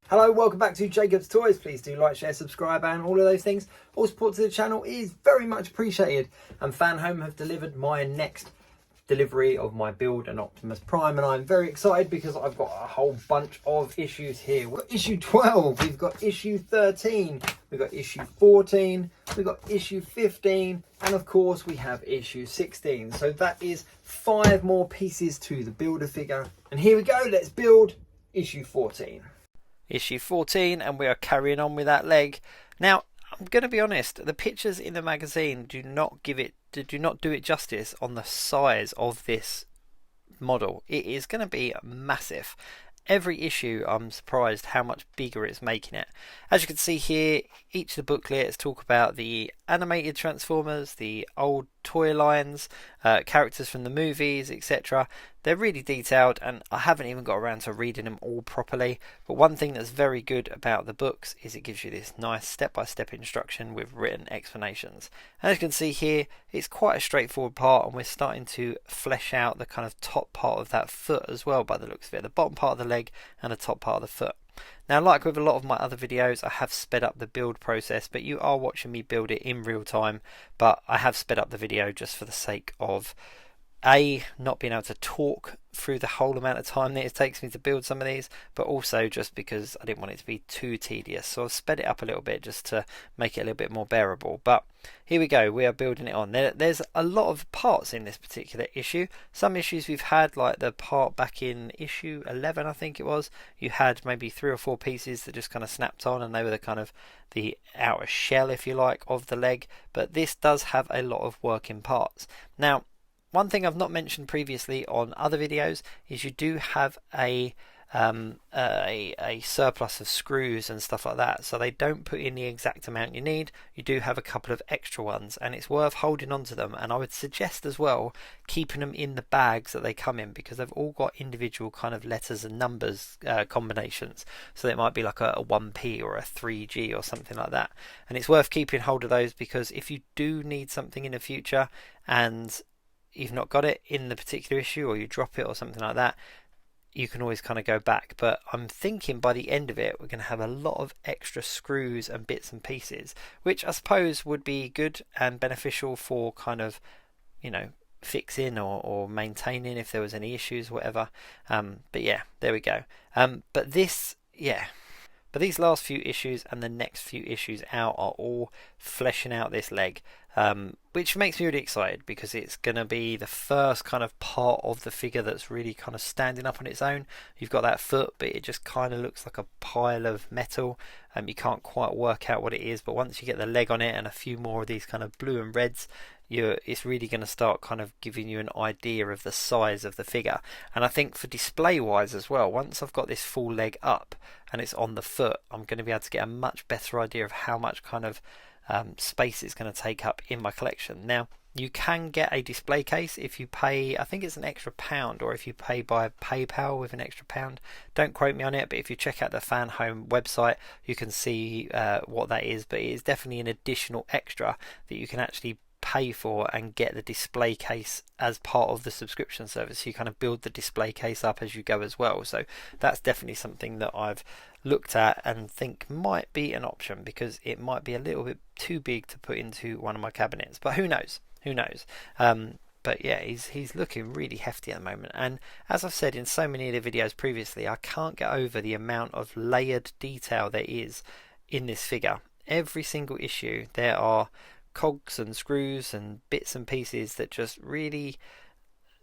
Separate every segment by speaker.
Speaker 1: Hello, welcome back to Jacob's Toys. Please do like, share, subscribe and all of those things. All support to the channel is very much appreciated. And Fan Home have delivered my next delivery of my build an Optimus Prime, and I'm very excited because I've got a whole bunch of issues here. We've got issue 12, we've got issue 13, we've got issue 14, we've got issue 15, and of course we have issue 16. So that is 5 more pieces to the builder figure. And here we go, let's build issue 14. Issue 14, and we are carrying on with that leg. Now, I'm going to be honest, the pictures in the magazine do not do it justice on the size of this model. It is going to be massive. Every issue, I'm surprised how much bigger it's making it. As you can see here, each of the booklets talk about the animated Transformers, the old toy lines, characters from the movies, etc. They're really detailed, and I haven't even got around to reading them all properly. But one thing that's very good about the books is it gives you this nice step-by-step instruction with written explanations. And as you can see here, it's quite a straightforward part, and we're starting to flesh out the kind of top part of that foot as well by the looks of it. The bottom part of the leg and the top part of the foot. Now, like with a lot of my other videos, I have sped up the build process, but you are watching me build it in real time. But I have sped up the video just for the sake of not being able to talk through the whole amount of time that it takes me to build some of these, but also just because I didn't want it to be too tedious. So I've sped it up a little bit just to make it a little bit more bearable. But here we go, we are building it on. There's a lot of parts in this particular issue. Some issues we've had, like the part back in issue 11, I think it was, you had maybe 3 or 4 pieces that just kind of snapped on, and they were the kind of the outer shell, if you like, of the leg. But this does have a lot of working parts. Now, one thing I've not mentioned previously on other videos is you do have a surplus of screws and stuff like that, so they don't put in the exact amount you need. You do have a couple of extra ones, and it's worth holding on to them. And I would suggest as well keeping them in the bags that they come in, because they've all got individual kind of letters and numbers combinations. So it might be like a 1p or a 3G or something like that, and it's worth keeping hold of those, because if you do need something in the future and you've not got it in the particular issue, or you drop it or something like that, you can always kind of go back. But I'm thinking by the end of it, we're going to have a lot of extra screws and bits and pieces, which I suppose would be good and beneficial for kind of, you know, fixing or maintaining if there was any issues, whatever. But yeah, there we go. But these last few issues and the next few issues out are all fleshing out this leg, which makes me really excited, because it's going to be the first kind of part of the figure that's really kind of standing up on its own. You've got that foot, but it just kind of looks like a pile of metal. You can't quite work out what it is, but once you get the leg on it and a few more of these kind of blue and reds, it's really going to start kind of giving you an idea of the size of the figure. And I think for display wise as well, once I've got this full leg up and it's on the foot, I'm going to be able to get a much better idea of how much kind of space it's going to take up in my collection. Now, you can get a display case if you pay, I think it's an extra £1, or if you pay by PayPal with an extra £1. Don't quote me on it, but if you check out the Fan Home website, you can see what that is. But it is definitely an additional extra that you can actually pay for and get the display case as part of the subscription service. You kind of build the display case up as you go as well. So that's definitely something that I've looked at and think might be an option, because it might be a little bit too big to put into one of my cabinets, but who knows. But yeah, he's looking really hefty at the moment. And as I've said in so many of the videos previously, I can't get over the amount of layered detail there is in this figure. Every single issue there are cogs and screws and bits and pieces that just really,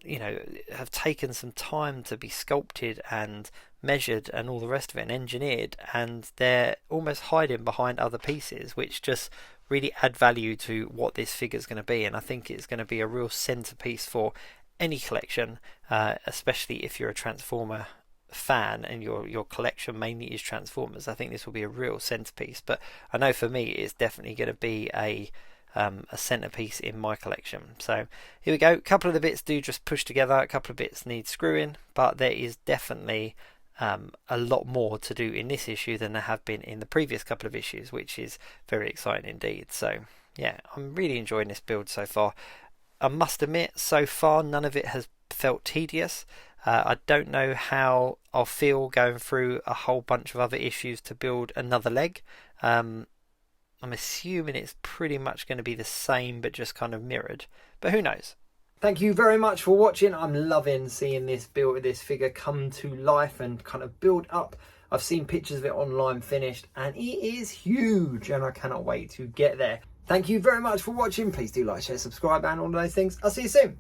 Speaker 1: you know, have taken some time to be sculpted and measured and all the rest of it and engineered, and they're almost hiding behind other pieces, which just really add value to what this figure is going to be. And I think it's going to be a real centerpiece for any collection, especially if you're a Transformer fan and your collection mainly is Transformers. I think this will be a real centerpiece. But I know for me it's definitely going to be a centerpiece in my collection. So here we go. A couple of the bits do just push together, a couple of bits need screwing, but there is definitely a lot more to do in this issue than there have been in the previous couple of issues, which is very exciting indeed. So yeah, I'm really enjoying this build so far. I must admit, so far none of it has felt tedious. I don't know how I'll feel going through a whole bunch of other issues to build another leg. I'm assuming it's pretty much going to be the same but just kind of mirrored, but who knows. Thank you very much for watching. I'm loving seeing this figure come to life and kind of build up. I've seen pictures of it online finished and it is huge and I cannot wait to get there. Thank you very much for watching. Please do like, share, subscribe and all of those things. I'll see you soon.